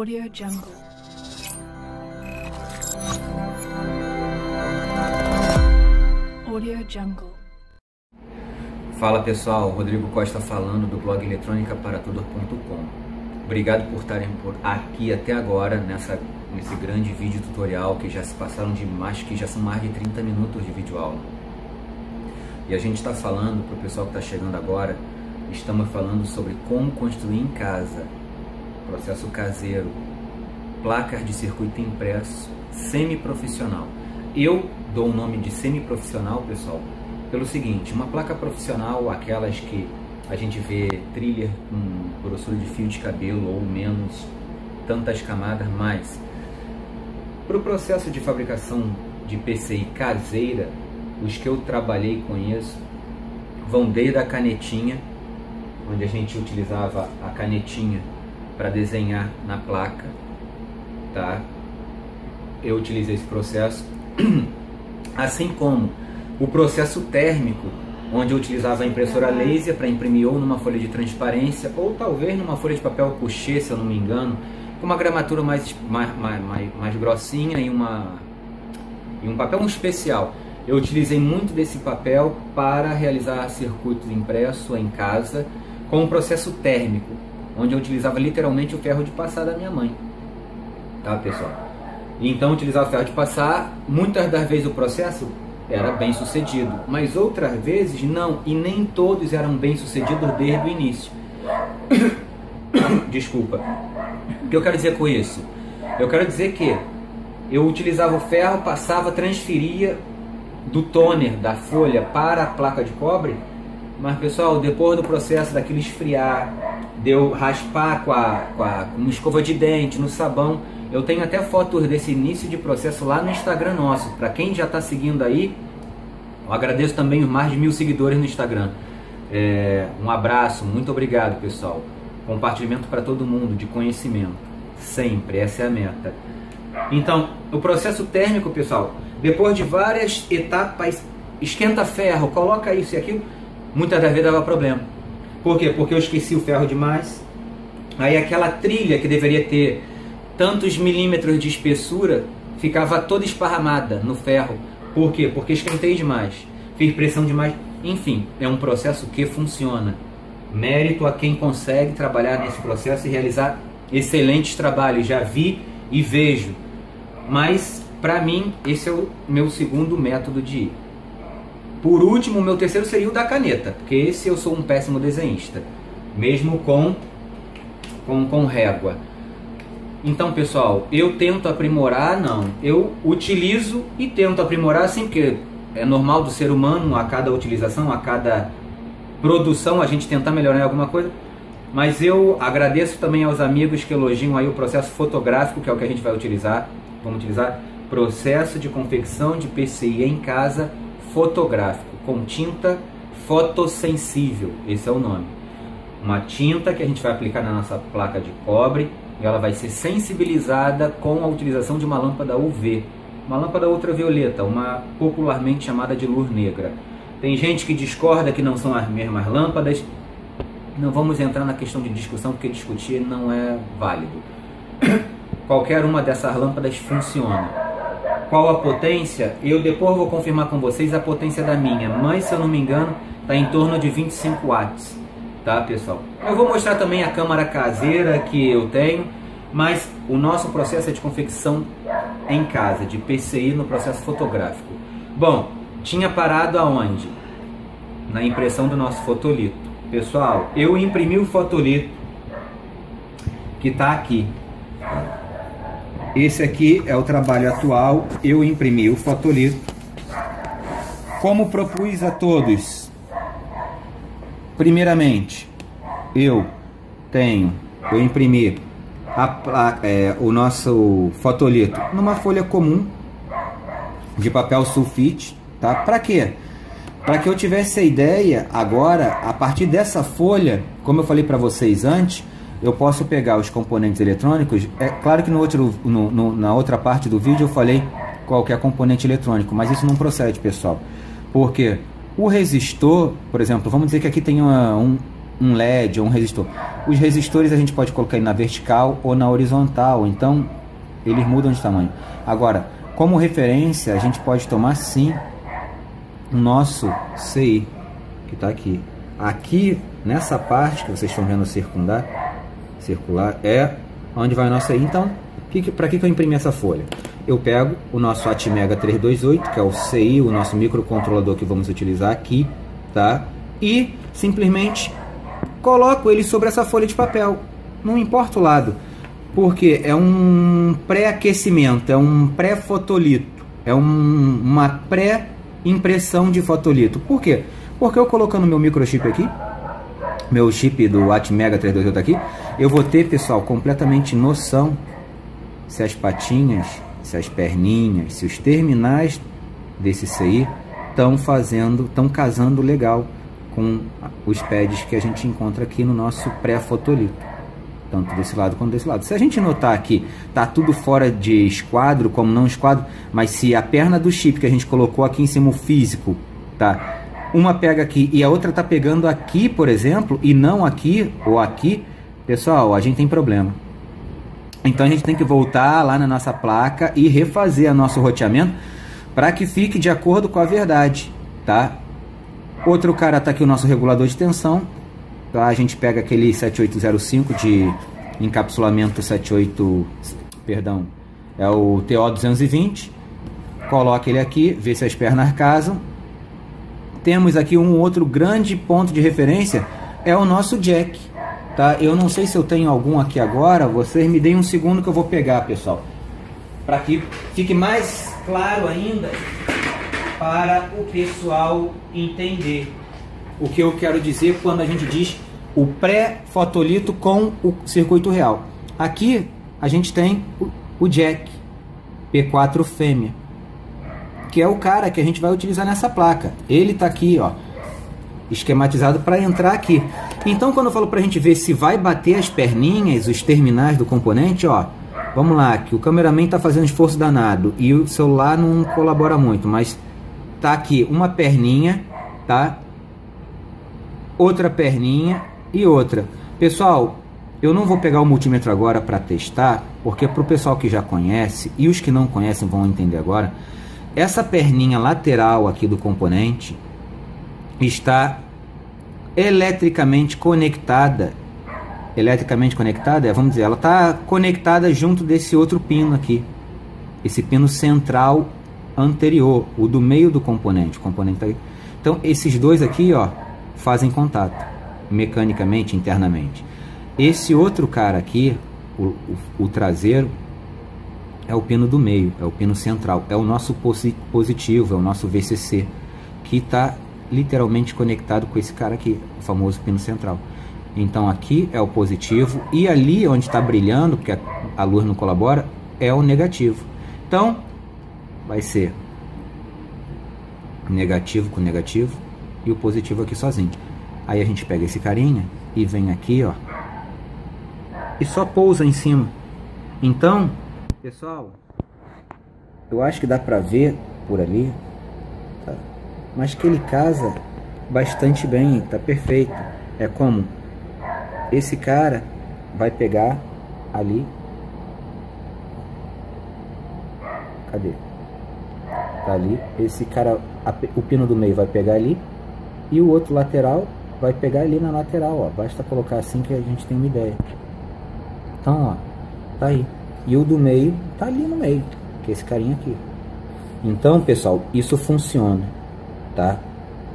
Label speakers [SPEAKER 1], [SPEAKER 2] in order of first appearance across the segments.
[SPEAKER 1] Audio Jungle. Audio Jungle.
[SPEAKER 2] Fala pessoal, Rodrigo Costa falando do blog eletrônicaparatudor.com. Obrigado por estarem por aqui até agora nesse grande vídeo tutorial que já se passaram já são mais de 30 minutos de vídeo aula. E a gente está falando, para o pessoal que está chegando agora, estamos falando sobre como construir em casa, processo caseiro, placas de circuito impresso semi-profissional. Eu dou o nome de semi-profissional, pessoal, pelo seguinte: uma placa profissional, aquelas que a gente vê thriller com grossura de fio de cabelo ou menos, tantas camadas, mais. Para o processo de fabricação de PCI caseira, os que eu trabalhei com isso vão desde a canetinha, onde a gente utilizava a canetinha para desenhar na placa, tá? Eu utilizei esse processo, assim como o processo térmico, onde eu utilizava a impressora laser para imprimir ou numa folha de transparência ou talvez numa folha de papel couché, se eu não me engano, com uma gramatura mais grossinha e um papel especial. Eu utilizei muito desse papel para realizar circuitos impressos em casa com um processo térmico, onde eu utilizava literalmente o ferro de passar da minha mãe, tá pessoal? Então eu utilizava o ferro de passar, muitas das vezes o processo era bem sucedido, mas outras vezes não, e nem todos eram bem sucedidos desde o início. Desculpa. O que eu quero dizer com isso? Eu quero dizer que eu utilizava o ferro, passava, transferia do toner da folha para a placa de cobre, mas pessoal, depois do processo daquilo esfriar, de eu raspar com uma escova de dente, no sabão, eu tenho até fotos desse início de processo lá no Instagram nosso. Para quem já está seguindo aí, eu agradeço também os mais de 1000 seguidores no Instagram. Um abraço, muito obrigado pessoal. Compartilhamento para todo mundo de conhecimento, sempre, essa é a meta. Então, o processo térmico, pessoal, depois de várias etapas, esquenta ferro, coloca isso e aquilo, muitas das vezes dava problema. Por quê? Porque eu esqueci o ferro demais. Aí aquela trilha que deveria ter tantos milímetros de espessura ficava toda esparramada no ferro. Por quê? Porque esquentei demais, fiz pressão demais. Enfim, é um processo que funciona. Mérito a quem consegue trabalhar nesse processo e realizar excelentes trabalhos. Já vi e vejo. Mas, para mim, esse é o meu segundo método de ir. Por último, o meu terceiro seria o da caneta, porque esse eu sou um péssimo desenhista, mesmo com régua. Então, pessoal, eu tento aprimorar, eu utilizo e tento aprimorar, assim, porque é normal do ser humano, a cada utilização, a cada produção, a gente tentar melhorar em alguma coisa. Mas eu agradeço também aos amigos que elogiam aí o processo fotográfico, que é o que a gente vai utilizar. Vamos utilizar processo de confecção de PCI em casa fotográfico, com tinta fotossensível, esse é o nome. Uma tinta que a gente vai aplicar na nossa placa de cobre e ela vai ser sensibilizada com a utilização de uma lâmpada UV, uma lâmpada ultravioleta, uma popularmente chamada de luz negra. Tem gente que discorda que não são as mesmas lâmpadas. Não vamos entrar na questão de discussão, porque discutir não é válido. Qualquer uma dessas lâmpadas funciona. Qual a potência? Eu depois vou confirmar com vocês a potência da minha, mas se eu não me engano está em torno de 25 watts, tá pessoal? Eu vou mostrar também a câmara caseira que eu tenho, mas o nosso processo é de confecção em casa, de PCI no processo fotográfico. Bom, tinha parado aonde? Na impressão do nosso fotolito. Pessoal, eu imprimi o fotolito que está aqui. Esse aqui é o trabalho atual. Eu imprimi o fotolito como propus a todos. Primeiramente, eu imprimi o nosso fotolito numa folha comum de papel sulfite, tá? Para quê? Para que eu tivesse a ideia agora, a partir dessa folha, como eu falei para vocês antes, eu posso pegar os componentes eletrônicos. É claro que na outra parte do vídeo eu falei qual que é componente eletrônico, mas isso não procede, pessoal. Porque o resistor, por exemplo, vamos dizer que aqui tem um LED ou um resistor. Os resistores a gente pode colocar aí na vertical ou na horizontal, então eles mudam de tamanho. Agora, como referência, a gente pode tomar sim o nosso CI, que está aqui. Aqui, nessa parte que vocês estão vendo circular, é onde vai o nosso CI. Então, para que eu imprimi essa folha? Eu pego o nosso Atmega 328, que é o CI, o nosso microcontrolador que vamos utilizar aqui, tá? E simplesmente coloco ele sobre essa folha de papel, não importa o lado, porque é um pré-aquecimento, é um pré-fotolito, é uma pré-impressão de fotolito. Por quê? Porque eu colocando meu microchip aqui, meu chip do Atmega 328 aqui, eu vou ter, pessoal, completamente noção se as patinhas, se as perninhas, se os terminais desse CI estão casando legal com os pads que a gente encontra aqui no nosso pré-fotolito, tanto desse lado quanto desse lado. Se a gente notar aqui, tá tudo fora de esquadro, como não esquadro, mas se a perna do chip que a gente colocou aqui em cima, o físico, tá? Uma pega aqui e a outra tá pegando aqui, por exemplo, e não aqui ou aqui, pessoal, a gente tem problema. Então a gente tem que voltar lá na nossa placa e refazer o nosso roteamento para que fique de acordo com a verdade, tá? Outro cara tá aqui, o nosso regulador de tensão, tá? A gente pega aquele 7805 de encapsulamento 78, perdão, é o TO220, coloca ele aqui, vê se as pernas casam. Temos aqui um outro grande ponto de referência, é o nosso jack, tá? Eu não sei se eu tenho algum aqui agora, vocês me deem um segundo que eu vou pegar, pessoal, para que fique mais claro ainda para o pessoal entender o que eu quero dizer quando a gente diz o pré-fotolito com o circuito real. Aqui a gente tem o jack P4 fêmea, que é o cara que a gente vai utilizar nessa placa. Ele está aqui, ó, esquematizado para entrar aqui. Então, quando eu falo para a gente ver se vai bater as perninhas, os terminais do componente, ó, vamos lá, que o cameraman está fazendo esforço danado e o celular não colabora muito, mas tá aqui uma perninha, tá? Outra perninha e outra. Pessoal, eu não vou pegar o multímetro agora para testar, porque para o pessoal que já conhece e os que não conhecem vão entender agora. Essa perninha lateral aqui do componente está eletricamente conectada. Vamos dizer, ela está conectada junto desse outro pino aqui, esse pino central anterior, o do meio do componente. O componente tá aqui. Então esses dois aqui, ó, fazem contato mecanicamente, internamente. Esse outro cara aqui, o traseiro, é o pino do meio, é o pino central, é o nosso positivo, é o nosso VCC, que está literalmente conectado com esse cara aqui, o famoso pino central. Então aqui é o positivo e ali onde está brilhando, porque a luz não colabora, é o negativo. Então vai ser negativo com negativo e o positivo aqui sozinho. Aí a gente pega esse carinha e vem aqui, ó, e só pousa em cima. Então, pessoal, eu acho que dá pra ver por ali, tá? Mas que ele casa bastante bem, tá perfeito. É como esse cara vai pegar ali, cadê? Tá ali, esse cara, o pino do meio vai pegar ali e o outro lateral vai pegar ali na lateral, ó. Basta colocar assim que a gente tem uma ideia. Então, ó, tá aí. E o do meio tá ali no meio, que é esse carinha aqui. Então, pessoal, isso funciona, tá?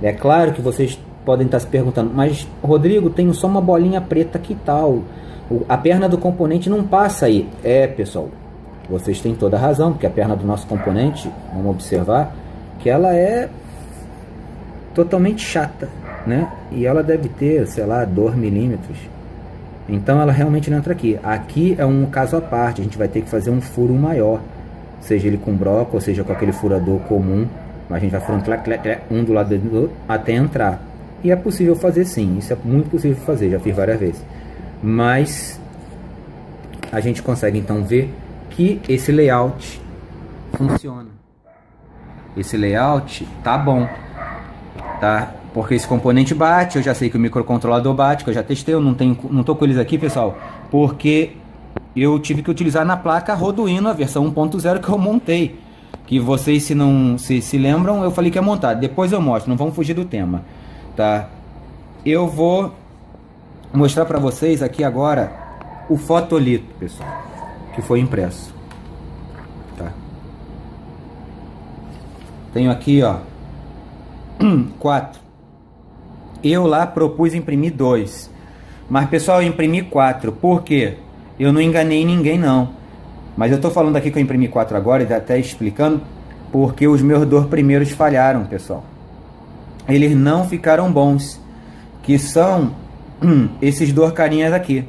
[SPEAKER 2] É claro que vocês podem estar se perguntando, mas Rodrigo, tenho só uma bolinha preta, que tal? A perna do componente não passa aí. É, pessoal, vocês têm toda a razão, porque a perna do nosso componente, vamos observar, que ela é totalmente chata, né? E ela deve ter, sei lá, 2 milímetros. Então ela realmente não entra aqui. Aqui é um caso à parte, a gente vai ter que fazer um furo maior, seja ele com broca ou seja com aquele furador comum, mas a gente vai furando um do lado do outro até entrar. E é possível fazer sim, isso é muito possível fazer, já fiz várias vezes. Mas a gente consegue então ver que esse layout funciona. Esse layout tá bom, tá? porque esse componente bate, eu já sei que o microcontrolador bate, que eu já testei, eu não tô com eles aqui, pessoal, porque eu tive que utilizar na placa Arduino a versão 1.0 que eu montei, que vocês se lembram, eu falei que ia montar, depois eu mostro, não vamos fugir do tema, tá? Eu vou mostrar para vocês aqui agora o fotolito, pessoal, que foi impresso, tá? Tenho aqui, ó, 4. Eu lá propus imprimir 2, mas pessoal, eu imprimi 4. Por quê? Eu não enganei ninguém não, mas eu tô falando aqui que eu imprimi 4 agora e até explicando porque os meus 2 primeiros falharam, pessoal. Eles não ficaram bons, que são esses 2 carinhas aqui.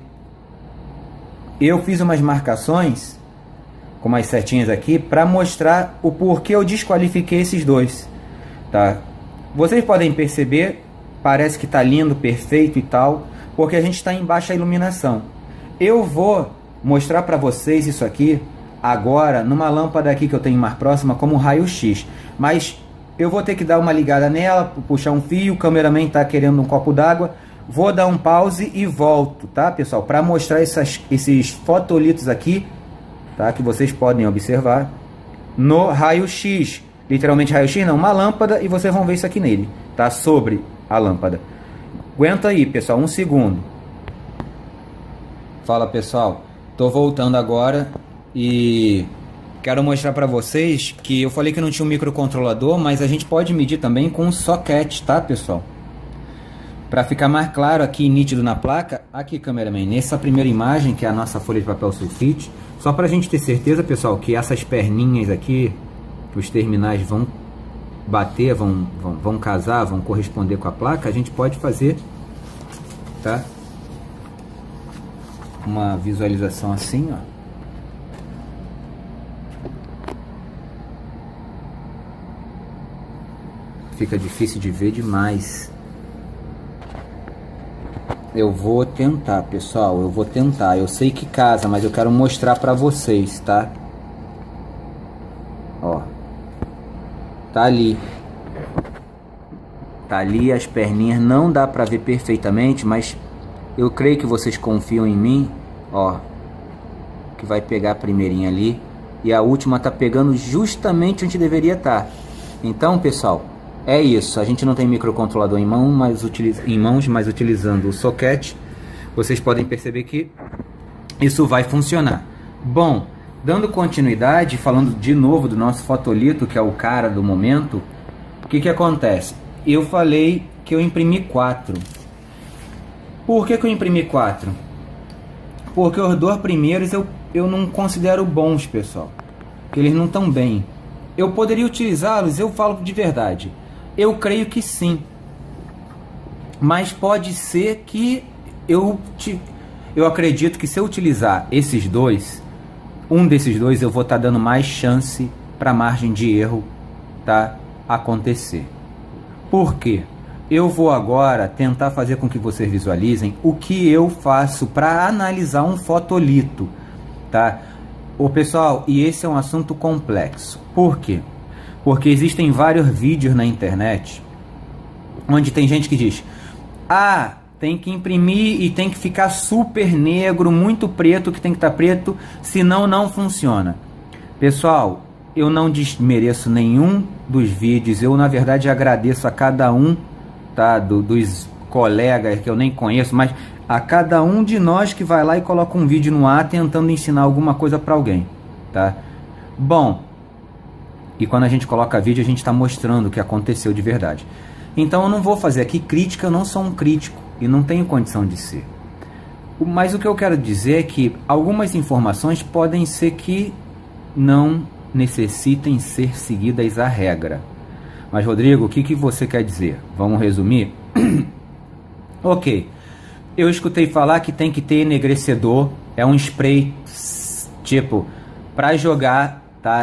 [SPEAKER 2] Eu fiz umas marcações com umas setinhas aqui para mostrar o porquê eu desqualifiquei esses 2, tá? Vocês podem perceber, parece que tá lindo, perfeito e tal, porque a gente está em baixa iluminação. Eu vou mostrar para vocês isso aqui agora numa lâmpada aqui que eu tenho mais próxima, como raio-x, mas eu vou ter que dar uma ligada nela, puxar um fio, o cameraman tá querendo um copo d'água, vou dar um pause e volto, tá, pessoal, para mostrar esses fotolitos aqui, tá, que vocês podem observar no raio-x, literalmente raio-x não, uma lâmpada, e vocês vão ver isso aqui nele, tá, sobre a lâmpada. Aguenta aí, pessoal, um segundo. Fala, pessoal, tô voltando agora e quero mostrar para vocês que eu falei que não tinha um microcontrolador, mas a gente pode medir também com um socket, tá, pessoal? Para ficar mais claro aqui, nítido na placa, aqui, cameraman, nessa primeira imagem, que é a nossa folha de papel sulfite, só para a gente ter certeza, pessoal, que essas perninhas aqui, os terminais vão bater, vão casar, vão corresponder com a placa, a gente pode fazer, tá, uma visualização assim, ó. Fica difícil de ver demais. Eu vou tentar, pessoal, eu vou tentar. Eu sei que casa, mas eu quero mostrar pra vocês, tá? Ó. Tá ali. Tá ali as perninhas, não dá pra ver perfeitamente, mas eu creio que vocês confiam em mim, ó. Que vai pegar a primeirinha ali e a última tá pegando justamente onde deveria estar. Então, pessoal, é isso, a gente não tem microcontrolador em mãos, mas utilizando o socket, vocês podem perceber que isso vai funcionar. Bom, dando continuidade, falando de novo do nosso fotolito, que é o cara do momento, o que acontece? Eu falei que eu imprimi 4. Por que eu imprimi 4? Porque os 2 primeiros eu não considero bons, pessoal, que eles não estão bem. Eu poderia utilizá-los, eu falo de verdade. Eu creio que sim, mas pode ser que eu acredito que se eu utilizar esses 2, um desses 2 eu vou estar dando mais chance para a margem de erro, tá, acontecer. Por quê? Eu vou agora tentar fazer com que vocês visualizem o que eu faço para analisar um fotolito, tá? Ô pessoal, e esse é um assunto complexo. Por quê? Porque existem vários vídeos na internet onde tem gente que diz: ah, tem que imprimir e tem que ficar super negro, muito preto, que tem que estar preto, senão não funciona. Pessoal, eu não desmereço nenhum dos vídeos, eu na verdade agradeço a cada um, tá, dos colegas que eu nem conheço, mas a cada um de nós que vai lá e coloca um vídeo no ar tentando ensinar alguma coisa para alguém, tá? Bom, e quando a gente coloca vídeo, a gente está mostrando o que aconteceu de verdade. Então eu não vou fazer aqui crítica, eu não sou um crítico e não tenho condição de ser. Mas o que eu quero dizer é que algumas informações podem ser que não necessitem ser seguidas à regra. Mas Rodrigo, o que você quer dizer? Vamos resumir? Ok, eu escutei falar que tem que ter enegrecedor, é um spray tipo para jogar, tá,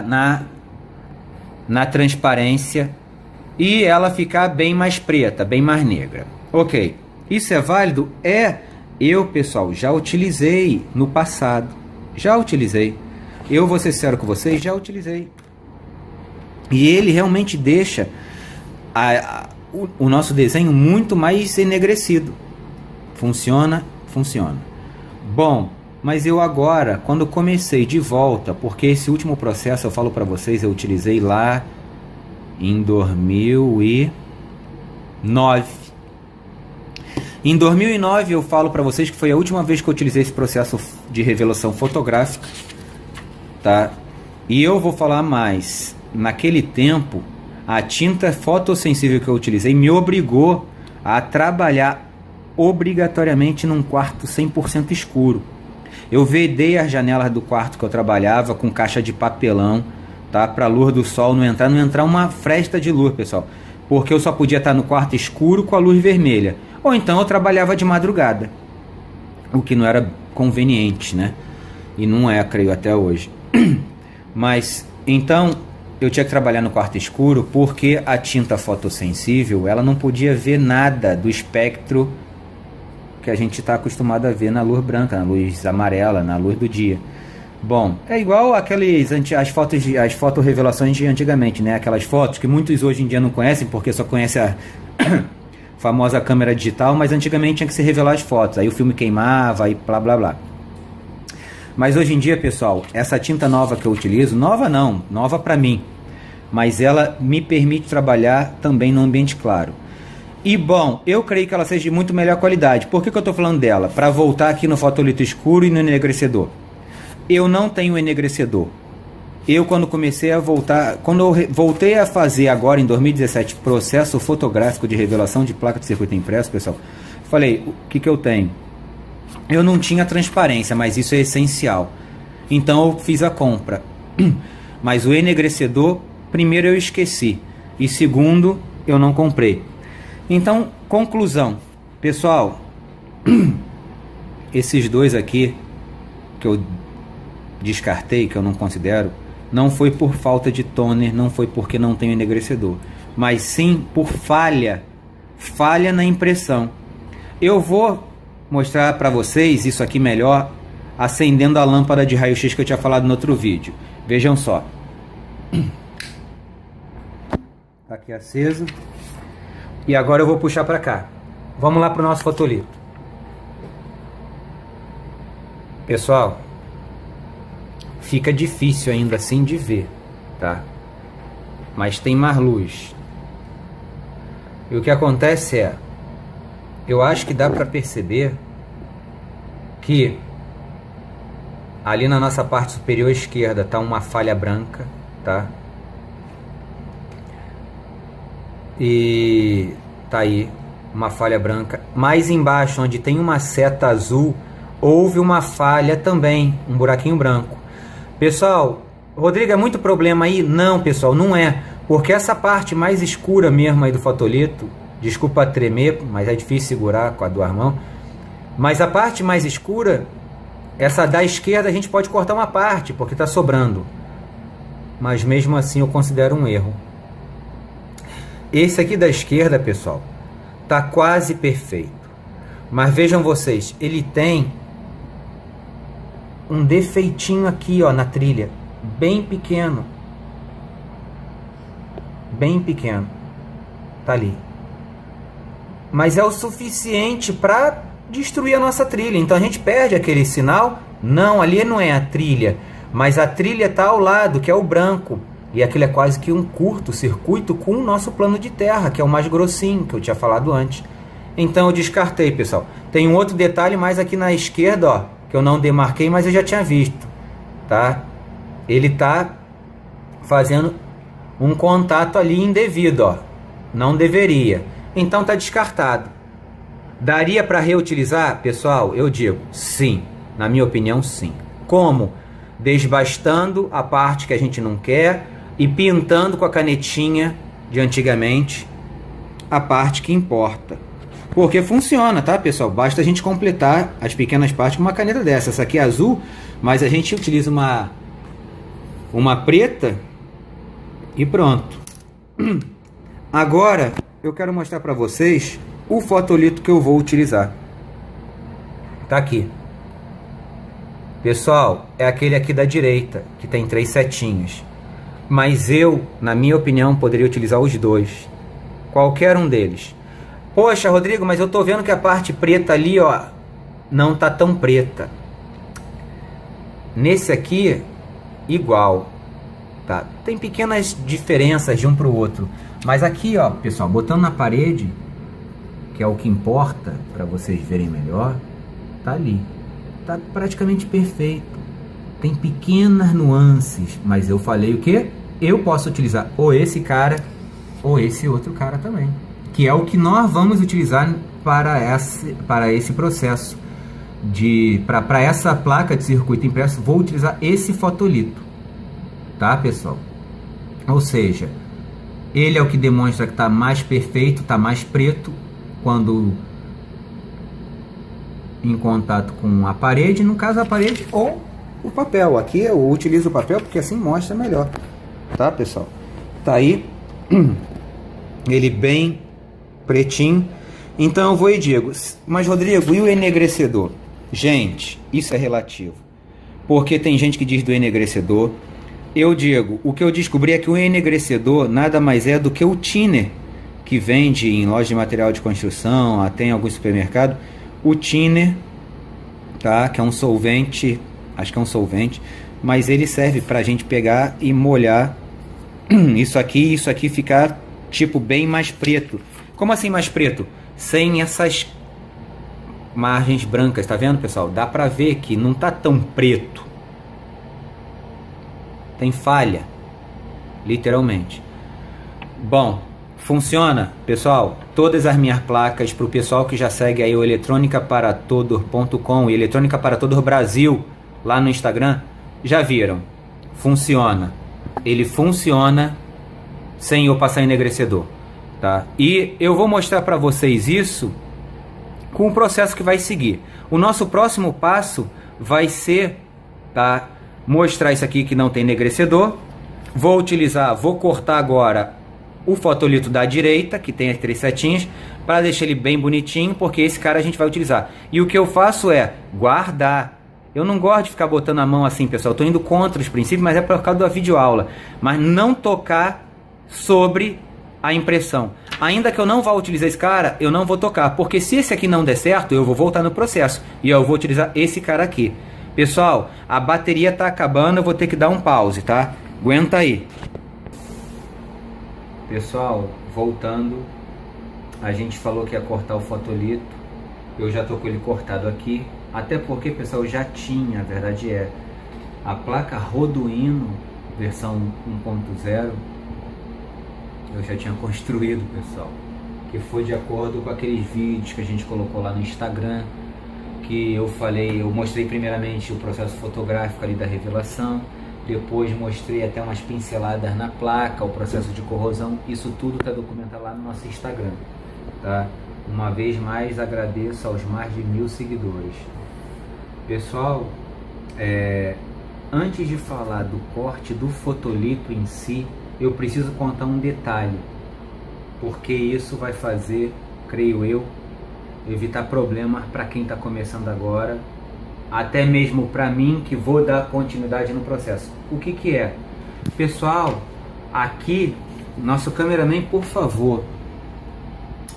[SPEAKER 2] na transparência e ela ficar bem mais preta, bem mais negra. Ok, isso é válido? Eu, pessoal, já utilizei no passado, já utilizei. Eu vou ser sincero com vocês, já utilizei. E ele realmente deixa o nosso desenho muito mais enegrecido. Funciona? Funciona. Bom, mas eu agora, quando comecei de volta, porque esse último processo, eu falo para vocês, eu utilizei lá em 2009. Em 2009 eu falo para vocês que foi a última vez que eu utilizei esse processo de revelação fotográfica, tá? E eu vou falar mais. Naquele tempo, a tinta fotossensível que eu utilizei me obrigou a trabalhar obrigatoriamente num quarto 100% escuro. Eu vedei as janelas do quarto que eu trabalhava com caixa de papelão, tá? Para a luz do sol não entrar uma fresta de luz, pessoal, porque eu só podia estar no quarto escuro com a luz vermelha. Ou então eu trabalhava de madrugada, o que não era conveniente, né? E não é, creio, até hoje. Mas, então, eu tinha que trabalhar no quarto escuro porque a tinta fotossensível, ela não podia ver nada do espectro que a gente está acostumado a ver na luz branca, na luz amarela, na luz do dia. Bom, é igual as fotorrevelações de antigamente, né? Aquelas fotos que muitos hoje em dia não conhecem porque só conhecem a famosa câmera digital, mas antigamente tinha que se revelar as fotos, aí o filme queimava e blá blá blá. Mas hoje em dia, pessoal, essa tinta nova que eu utilizo, nova não, nova para mim, mas ela me permite trabalhar também no ambiente claro. E bom, eu creio que ela seja de muito melhor qualidade. Por que eu estou falando dela? Para voltar aqui no fotolito escuro e no enegrecedor. Eu não tenho enegrecedor. Eu quando eu voltei a fazer agora em 2017 processo fotográfico de revelação de placa de circuito impresso, pessoal, falei, o que eu tenho? Eu não tinha transparência, mas isso é essencial. Então eu fiz a compra. Mas o enegrecedor, primeiro eu esqueci. E segundo, eu não comprei. Então, conclusão. Pessoal, esses dois aqui que eu descartei, que eu não considero, não foi por falta de toner, não foi porque não tem enegrecedor, mas sim por falha na impressão. Eu vou mostrar para vocês isso aqui melhor acendendo a lâmpada de raio-x que eu tinha falado no outro vídeo. Vejam só. Tá aqui aceso. E agora eu vou puxar para cá. Vamos lá para o nosso fotolito. Pessoal, fica difícil ainda assim de ver, tá? Mas tem mais luz. E o que acontece é, eu acho que dá para perceber que ali na nossa parte superior esquerda tá uma falha branca, tá? E tá aí uma falha branca. Mais embaixo, onde tem uma seta azul, houve uma falha também, um buraquinho branco. Pessoal, Rodrigo, é muito problema aí? Não, pessoal, não é. Porque essa parte mais escura mesmo aí do fotolito, desculpa tremer, mas é difícil segurar com a duas mãos. Mas a parte mais escura, essa da esquerda, a gente pode cortar uma parte, porque está sobrando. Mas mesmo assim eu considero um erro. Esse aqui da esquerda, pessoal, tá quase perfeito. Mas vejam vocês, ele tem um defeitinho aqui, ó, na trilha, bem pequeno. Bem pequeno. Tá ali. Mas é o suficiente para destruir a nossa trilha. Então a gente perde aquele sinal. Não, ali não é a trilha, mas a trilha tá ao lado, que é o branco. E aquilo é quase que um curto-circuito com o nosso plano de terra, que é o mais grossinho, que eu tinha falado antes. Então eu descartei, pessoal. Tem um outro detalhe mais aqui na esquerda, ó, que eu não demarquei, mas eu já tinha visto, tá? Ele tá fazendo um contato ali indevido, ó. Não deveria. Então tá descartado. Daria para reutilizar, pessoal? Eu digo sim. Na minha opinião, sim. Como? Desbastando a parte que a gente não quer e pintando com a canetinha de antigamente a parte que importa. Porque funciona, tá, pessoal? Basta a gente completar as pequenas partes com uma caneta dessa. Essa aqui é azul, mas a gente utiliza uma preta e pronto. Agora eu quero mostrar para vocês o fotolito que eu vou utilizar. Tá aqui. Pessoal, é aquele aqui da direita, que tem 3 setinhas. Mas eu, na minha opinião, poderia utilizar os dois. Qualquer um deles. Poxa, Rodrigo, mas eu tô vendo que a parte preta ali, ó, não tá tão preta. Nesse aqui, igual, tá? Tem pequenas diferenças de um para o outro. Mas aqui, ó, pessoal, botando na parede, que é o que importa para vocês verem melhor, tá ali. Tá praticamente perfeito. Tem pequenas nuances, mas eu falei o quê? Eu posso utilizar ou esse cara ou esse outro cara também, que é o que nós vamos utilizar para esse processo para essa placa de circuito impresso. Vou utilizar esse fotolito, tá, pessoal? Ou seja, ele é o que demonstra que está mais perfeito, está mais preto quando em contato com a parede, no caso a parede ou o papel. Aqui eu utilizo o papel porque assim mostra melhor, tá, pessoal? Tá aí ele bem pretinho. Então eu vou e digo, mas Rodrigo, e o enegrecedor? Gente, isso é relativo, porque tem gente que diz do enegrecedor. Eu digo, o que eu descobri é que o enegrecedor nada mais é do que o thinner que vende em loja de material de construção, até em algum supermercado. O thinner, tá? Que é um solvente, acho que é um solvente, mas ele serve para a gente pegar e molhar isso aqui ficar tipo bem mais preto. Como assim mais preto? Sem essas margens brancas, tá vendo, pessoal? Dá pra ver que não tá tão preto. Tem falha, literalmente. Bom, funciona, pessoal. Todas as minhas placas, pro pessoal que já segue aí o eletronicaparatodor.com e Eletrônica para Todo Brasil lá no Instagram, já viram. Funciona. Ele funciona sem eu passar enegrecedor, tá? E eu vou mostrar para vocês isso com o processo que vai seguir. O nosso próximo passo vai ser, tá, mostrar isso aqui que não tem enegrecedor. Vou cortar agora o fotolito da direita, que tem as 3 setinhas, para deixar ele bem bonitinho, porque esse cara a gente vai utilizar. E o que eu faço é guardar. Eu não gosto de ficar botando a mão assim, pessoal. Estou indo contra os princípios, mas é por causa da videoaula. Mas não tocar sobre a impressão. Ainda que eu não vá utilizar esse cara, eu não vou tocar, porque se esse aqui não der certo, eu vou voltar no processo e eu vou utilizar esse cara aqui. Pessoal, a bateria tá acabando, eu vou ter que dar um pause, tá? Aguenta aí. Pessoal, voltando, a gente falou que ia cortar o fotolito. Eu já tô com ele cortado aqui, até porque, pessoal, eu já tinha, a verdade é, a placa Arduino versão 1.0. Eu já tinha construído, pessoal, que foi de acordo com aqueles vídeos que a gente colocou lá no Instagram, que eu falei, eu mostrei primeiramente o processo fotográfico ali da revelação, depois mostrei até umas pinceladas na placa, o processo de corrosão. Isso tudo está documentado lá no nosso Instagram, tá? Uma vez mais agradeço aos mais de 1000 seguidores. Pessoal, antes de falar do corte do fotolito em si, eu preciso contar um detalhe, porque isso vai fazer, creio eu, evitar problemas para quem está começando agora, até mesmo para mim que vou dar continuidade no processo. O que que é? Pessoal, aqui, nosso cameraman, por favor,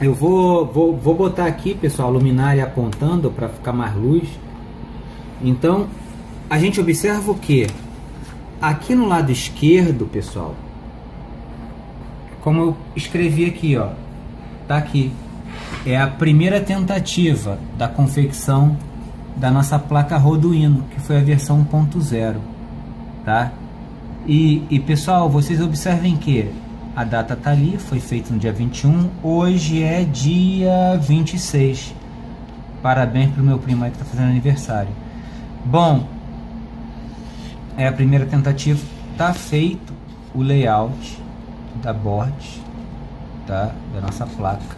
[SPEAKER 2] eu vou botar aqui, pessoal, a luminária apontando para ficar mais luz. Então, a gente observa o que? Aqui no lado esquerdo, pessoal, como eu escrevi aqui, ó, tá aqui, é a primeira tentativa da confecção da nossa placa Arduino, que foi a versão 1.0, tá? E pessoal, vocês observem que a data tá ali, foi feito no dia 21, hoje é dia 26. Parabéns pro meu primo aí que tá fazendo aniversário. Bom, é a primeira tentativa, tá feito o layout da board, tá? Da nossa placa.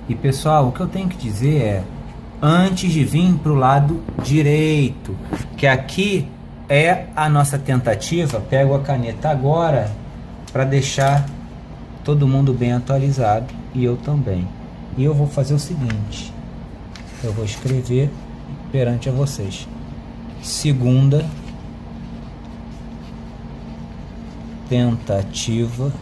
[SPEAKER 2] E pessoal, o que eu tenho que dizer é, antes de vir para o lado direito, que aqui é a nossa tentativa, pego a caneta agora para deixar todo mundo bem atualizado, e eu também. E eu vou fazer o seguinte, eu vou escrever perante a vocês: segunda tentativa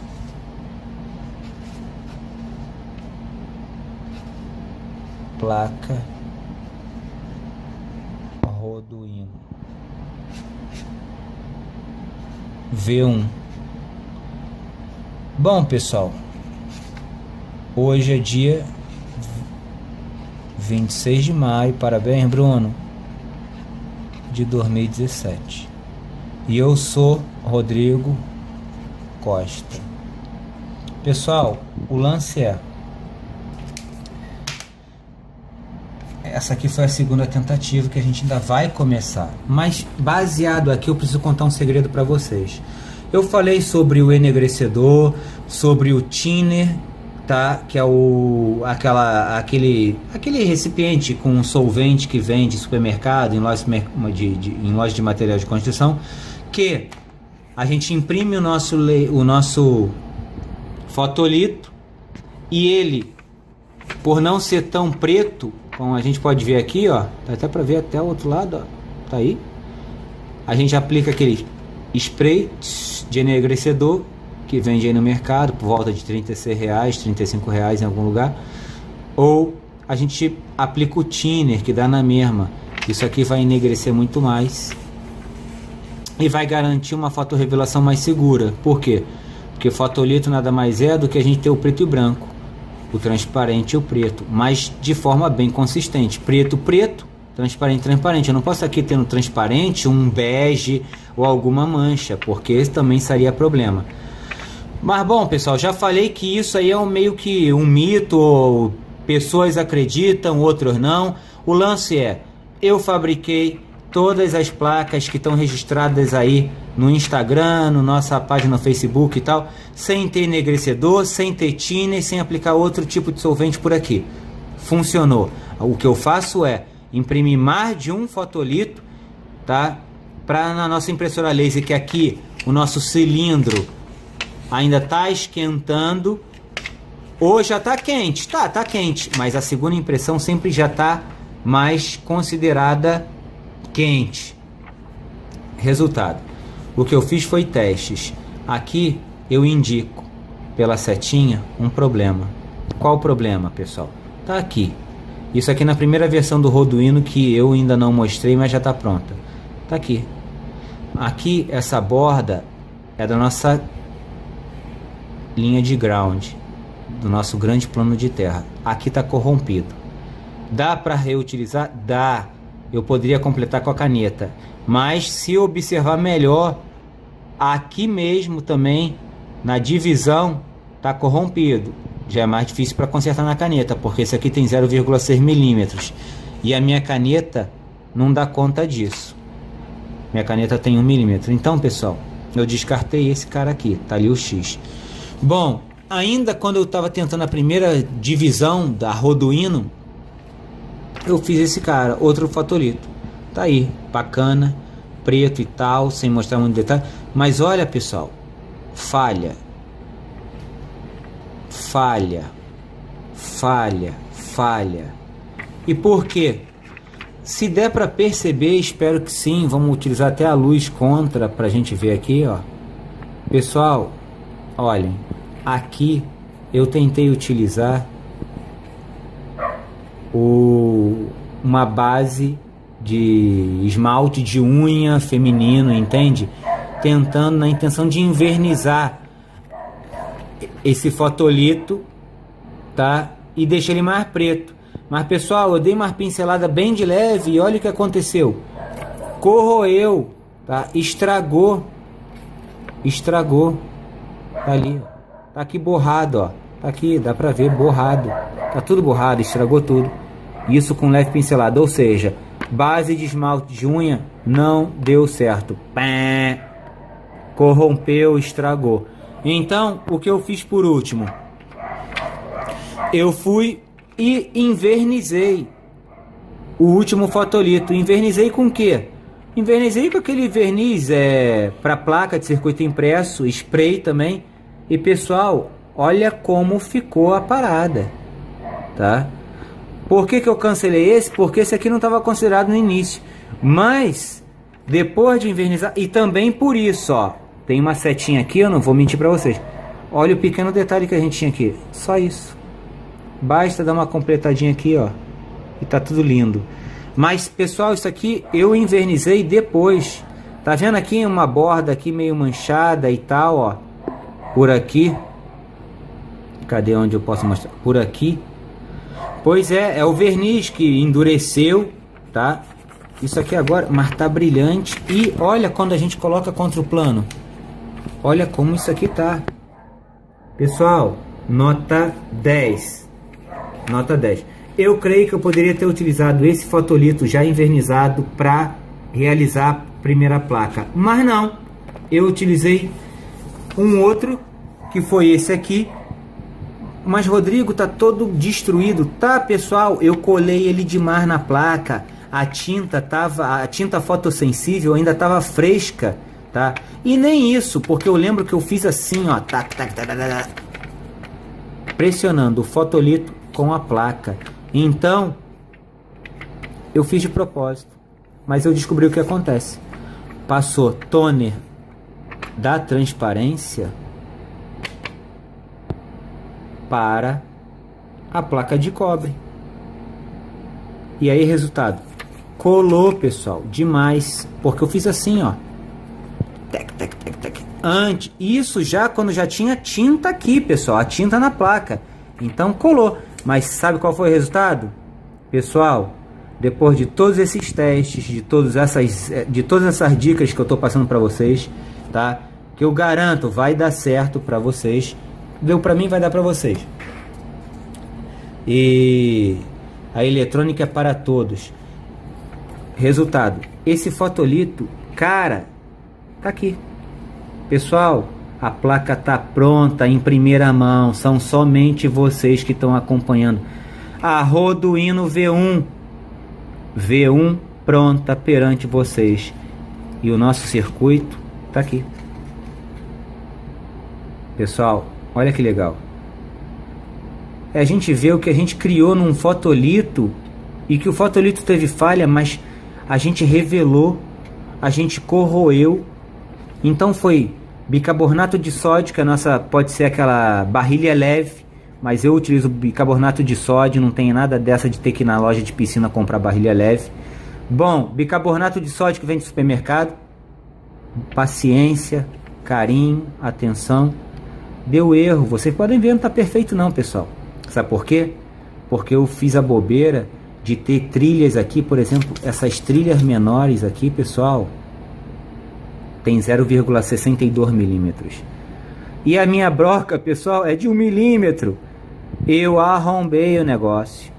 [SPEAKER 2] placa Arduino V1. Bom, pessoal, hoje é dia 26 de maio, parabéns, Bruno, de 2017. E eu sou Rodrigo Costa. Pessoal, o lance é... essa aqui foi a segunda tentativa que a gente ainda vai começar. Mas baseado aqui eu preciso contar um segredo para vocês. Eu falei sobre o enegrecedor, sobre o thinner, tá? Que é aquele recipiente com solvente que vende em supermercado, em loja de material de construção, que a gente imprime o nosso fotolito e ele, por não ser tão preto, como a gente pode ver aqui, ó, dá até para ver até o outro lado, ó, tá aí. A gente aplica aquele spray de enegrecedor que vende aí no mercado por volta de R$36, R$35 em algum lugar, ou a gente aplica o thinner que dá na mesma. Isso aqui vai enegrecer muito mais e vai garantir uma fotorrevelação mais segura. Por quê? Porque fotolito nada mais é do que a gente ter o preto e o branco, o transparente e o preto, mas de forma bem consistente. Preto, preto, transparente, transparente. Eu não posso aqui ter no transparente um bege ou alguma mancha, porque esse também seria problema. Mas bom, pessoal, já falei que isso aí é meio que um mito, ou pessoas acreditam, outros não. O lance é, eu fabriquei todas as placas que estão registradas aí no Instagram, na nossa página no Facebook e tal, sem ter enegrecedor, sem ter thinner, sem aplicar outro tipo de solvente por aqui. Funcionou. O que eu faço é imprimir mais de um fotolito, tá? Para na nossa impressora laser, que aqui o nosso cilindro ainda está esquentando, ou já está quente, tá quente, mas a segunda impressão sempre já está mais considerada quente. Resultado, o que eu fiz foi testes. Aqui eu indico pela setinha um problema. Qual o problema, pessoal? Tá aqui. Isso aqui na primeira versão do Arduino, que eu ainda não mostrei, mas já está pronta. Tá aqui. Aqui essa borda é da nossa linha de ground, do nosso grande plano de terra. Aqui está corrompido. Dá para reutilizar? Dá. Eu poderia completar com a caneta, mas se observar melhor, aqui mesmo também na divisão está corrompido. Já é mais difícil para consertar na caneta, porque esse aqui tem 0,6 milímetros e a minha caneta não dá conta disso. Minha caneta tem 1 milímetro. Então, pessoal, eu descartei esse cara aqui, tá ali o X. Bom, ainda quando eu estava tentando a primeira divisão da Arduino, eu fiz esse cara, outro fotolito. Tá aí, bacana, preto e tal, sem mostrar muito detalhe. Mas olha, pessoal, falha. E por quê? Se der para perceber, espero que sim. Vamos utilizar até a luz contra pra gente ver aqui, ó. Pessoal, olhem, aqui eu tentei utilizar uma base de esmalte de unha feminino, entende? Tentando na intenção de invernizar esse fotolito, tá? E deixar ele mais preto. Mas pessoal, eu dei uma pincelada bem de leve e olha o que aconteceu. Corroeu, tá? Estragou. Tá ali, ó. Tá aqui borrado, ó. Tá aqui, dá pra ver, borrado. Tá tudo borrado, estragou tudo. Isso com leve pincelada, ou seja, base de esmalte de unha não deu certo. Pá! Corrompeu, estragou. Então, o que eu fiz por último? Eu fui e invernizei o último fotolito. Invernizei com o quê? Invernizei com aquele verniz para placa de circuito impresso, spray também. E pessoal, olha como ficou a parada, tá? Por que eu cancelei esse? Porque esse aqui não estava considerado no início. Mas, depois de invernizar, e também por isso, ó, tem uma setinha aqui, eu não vou mentir para vocês. Olha o pequeno detalhe que a gente tinha aqui. Só isso. Basta dar uma completadinha aqui, ó. e tá tudo lindo. Mas pessoal, isso aqui eu invernizei depois. Tá vendo aqui uma borda aqui meio manchada e tal, ó. Por aqui. Cadê onde eu posso mostrar? Por aqui. Pois é, é o verniz que endureceu, tá? Isso aqui agora, mas tá brilhante. E olha quando a gente coloca contra o plano. Olha como isso aqui tá. Pessoal, nota 10. Nota 10. Eu creio que eu poderia ter utilizado esse fotolito já invernizado para realizar a primeira placa. Mas não. Eu utilizei um outro, que foi esse aqui. Mas Rodrigo, tá todo destruído. Tá, pessoal, eu colei ele demais na placa. A tinta fotossensível ainda tava fresca, tá? E nem isso, porque eu lembro que eu fiz assim, ó, tac, tac, tac, tac, tac, pressionando o fotolito com a placa. Então, eu fiz de propósito, mas eu descobri o que acontece. Passou toner da transparência para a placa de cobre. E aí, resultado, colou, pessoal, demais, porque eu fiz assim, ó, tec, tec, tec, tec. Antes, isso já quando já tinha tinta aqui, pessoal, a tinta na placa, então colou. Mas sabe qual foi o resultado, pessoal? Depois de todos esses testes, de todas essas dicas que eu tô passando para vocês, tá? Que eu garanto vai dar certo para vocês. Deu para mim, vai dar para vocês. E a eletrônica é para todos. Resultado, esse fotolito, cara, tá aqui. Pessoal, a placa tá pronta em primeira mão. São somente vocês que estão acompanhando. A Arduino V1 pronta perante vocês. E o nosso circuito tá aqui. Pessoal, olha que legal. A gente vê o que a gente criou num fotolito e que o fotolito teve falha, mas a gente revelou, a gente corroeu. Então foi bicarbonato de sódio, que a nossa pode ser aquela barrilha leve, mas eu utilizo bicarbonato de sódio, não tem nada dessa de ter que ir na loja de piscina comprar barrilha leve. Bom, bicarbonato de sódio que vem do supermercado. Paciência, carinho, atenção. Deu erro, vocês podem ver, não está perfeito não, pessoal. Sabe por quê? Porque eu fiz a bobeira de ter trilhas aqui, por exemplo, essas trilhas menores aqui, pessoal, tem 0,62 milímetros. E a minha broca, pessoal, é de 1 milímetro. Eu arrombei o negócio.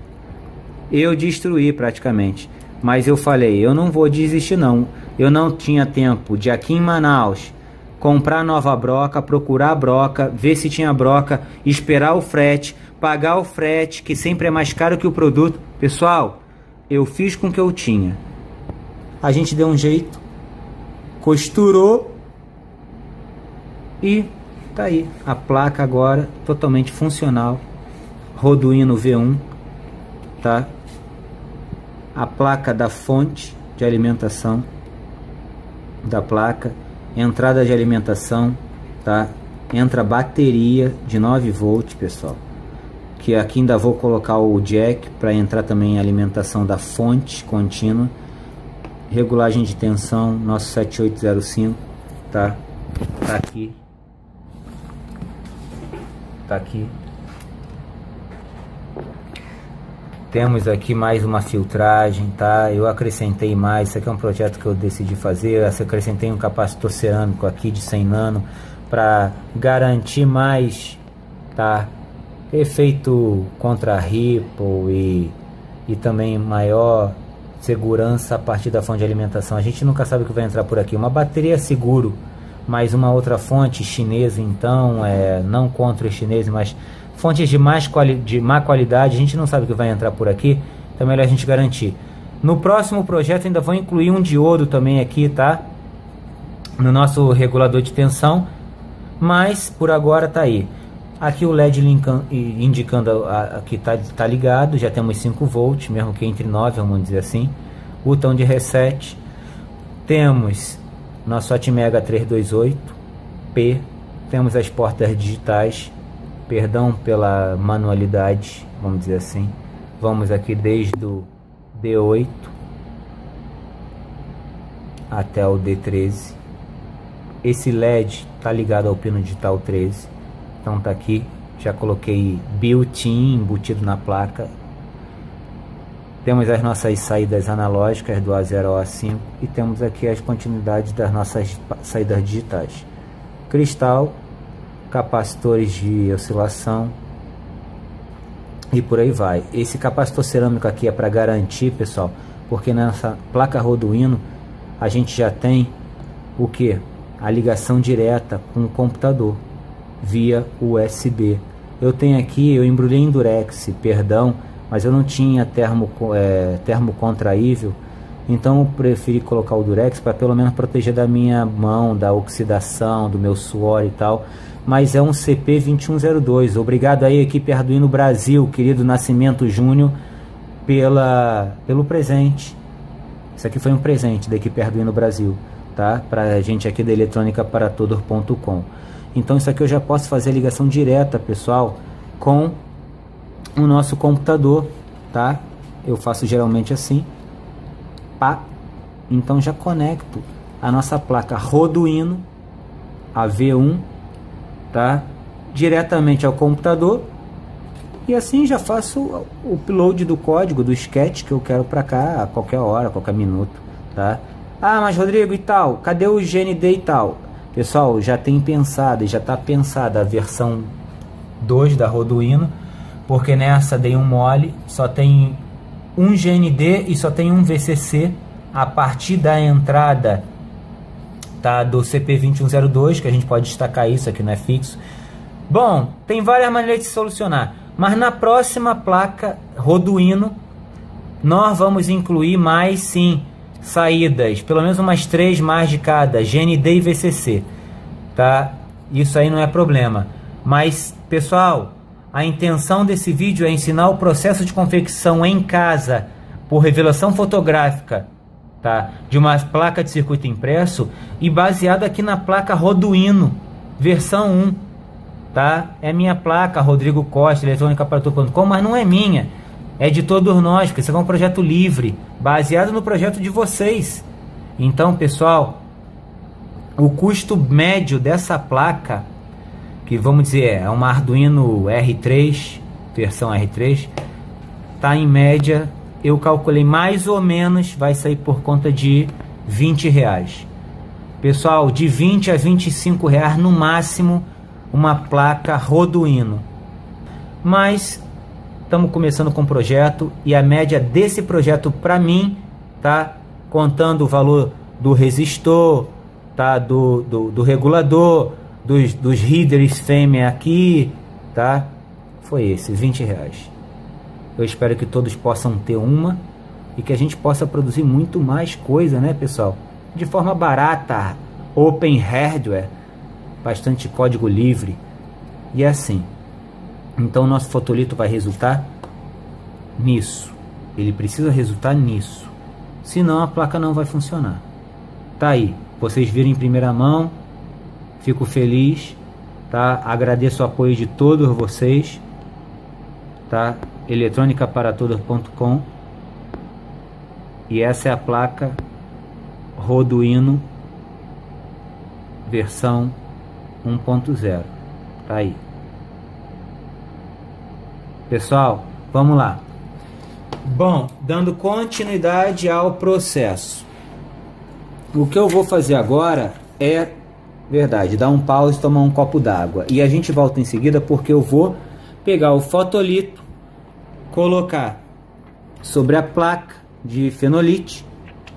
[SPEAKER 2] Eu destruí praticamente. Mas eu falei, eu não vou desistir não. Eu não tinha tempo de aqui em Manaus comprar nova broca, procurar a broca, ver se tinha broca, esperar o frete, pagar o frete, que sempre é mais caro que o produto. Pessoal, eu fiz com o que eu tinha. A gente deu um jeito, costurou e tá aí. A placa agora totalmente funcional. Arduino V1, tá? A placa da fonte de alimentação da placa, entrada de alimentação, tá? Entra bateria de 9 volts, pessoal. Que aqui ainda vou colocar o jack para entrar também a alimentação da fonte contínua. Regulagem de tensão, nosso 7805, tá? Tá aqui. Tá aqui. Temos aqui mais uma filtragem, tá? Eu acrescentei mais, isso aqui é um projeto que eu decidi fazer. Eu acrescentei um capacitor cerâmico aqui de 100 nano para garantir mais, tá? Efeito contra ripple e também maior segurança a partir da fonte de alimentação. A gente nunca sabe o que vai entrar por aqui. Uma bateria seguro, mas uma outra fonte chinesa, então, não contra os chineses, mas fontes de má qualidade, a gente não sabe o que vai entrar por aqui, então é melhor a gente garantir. No próximo projeto ainda vou incluir um diodo também aqui, tá? No nosso regulador de tensão, mas por agora tá aí. Aqui o LED indicando que tá ligado, já temos 5 volts, mesmo que entre 9, vamos dizer assim. Botão de reset. Temos nosso Atmega 328P, temos as portas digitais. Perdão pela manualidade, vamos dizer assim, Vamos aqui desde o D8 até o D13. Esse LED tá ligado ao pino digital 13. Então tá aqui, já coloquei built-in, embutido na placa. Temos as nossas saídas analógicas do A0 ao A5 e temos aqui as continuidades das nossas saídas digitais. Cristal, capacitores de oscilação e por aí vai. Esse capacitor cerâmico aqui é para garantir, pessoal, porque nessa placa Arduino a gente já tem o que? A ligação direta com o computador via USB. Eu tenho aqui, eu embrulhei em durex, perdão, mas eu não tinha termo contraível, então eu preferi colocar o durex para pelo menos proteger da minha mão, da oxidação, do meu suor e tal. Mas é um CP2102. Obrigado aí, equipe Arduino Brasil, querido Nascimento Júnior, pelo presente. Isso aqui foi um presente da equipe Arduino Brasil, tá? Pra gente aqui da eletronicaparatodos.com. Então isso aqui eu já posso fazer a ligação direta, pessoal, com o nosso computador, tá? Eu faço geralmente assim, pá. Então já conecto a nossa placa Arduino, a V1, tá? Diretamente ao computador, e assim já faço o upload do código do sketch que eu quero para cá a qualquer hora, a qualquer minuto, tá? Ah, mas Rodrigo e tal, cadê o GND e tal? Pessoal, já tem pensado e já está pensada a versão 2 da Arduino, porque nessa dei um mole, só tem um GND e só tem um VCC a partir da entrada, tá, do CP2102, que a gente pode destacar isso aqui, não é fixo. Bom, tem várias maneiras de solucionar, mas na próxima placa Arduino nós vamos incluir mais sim saídas, pelo menos umas 3 mais de cada, GND e VCC, tá? Isso aí não é problema. Mas, pessoal, a intenção desse vídeo é ensinar o processo de confecção em casa, por revelação fotográfica, tá? De uma placa de circuito impresso e baseado aqui na placa Arduino, versão 1, tá? É minha placa, Rodrigo Costa, eletronicaparatodos.com, mas não é minha. É de todos nós, porque isso é um projeto livre, baseado no projeto de vocês. Então, pessoal, o custo médio dessa placa, que vamos dizer é uma Arduino R3, versão R3, tá em média, eu calculei mais ou menos, vai sair por conta de R$20. Pessoal, de 20 a 25 reais no máximo, uma placa Arduino. Mas estamos começando com o projeto e a média desse projeto para mim, tá, contando o valor do resistor, tá, do regulador, dos headers fêmea aqui, tá, foi esse, R$20. Eu espero que todos possam ter uma e que a gente possa produzir muito mais coisa, né, pessoal, de forma barata, open hardware, bastante código livre e assim. Então nosso fotolito vai resultar nisso. Ele precisa resultar nisso. Senão a placa não vai funcionar. Tá aí. Vocês viram em primeira mão. Fico feliz. Tá? Agradeço o apoio de todos vocês. Tá? eletronicaparatodos.com. E essa é a placa Arduino versão 1.0. Tá aí. Pessoal, vamos lá. Bom, dando continuidade ao processo, o que eu vou fazer agora é, dar um pause e tomar um copo d'água. E a gente volta em seguida porque eu vou pegar o fotolito, colocar sobre a placa de fenolite,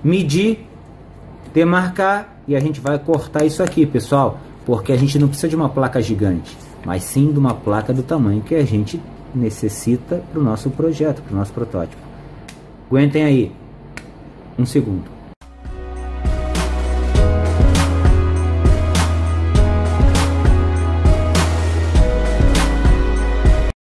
[SPEAKER 2] medir, demarcar e a gente vai cortar isso aqui, pessoal, porque a gente não precisa de uma placa gigante, mas sim de uma placa do tamanho que a gente necessita para o nosso projeto, para o nosso protótipo. Aguentem aí um segundo.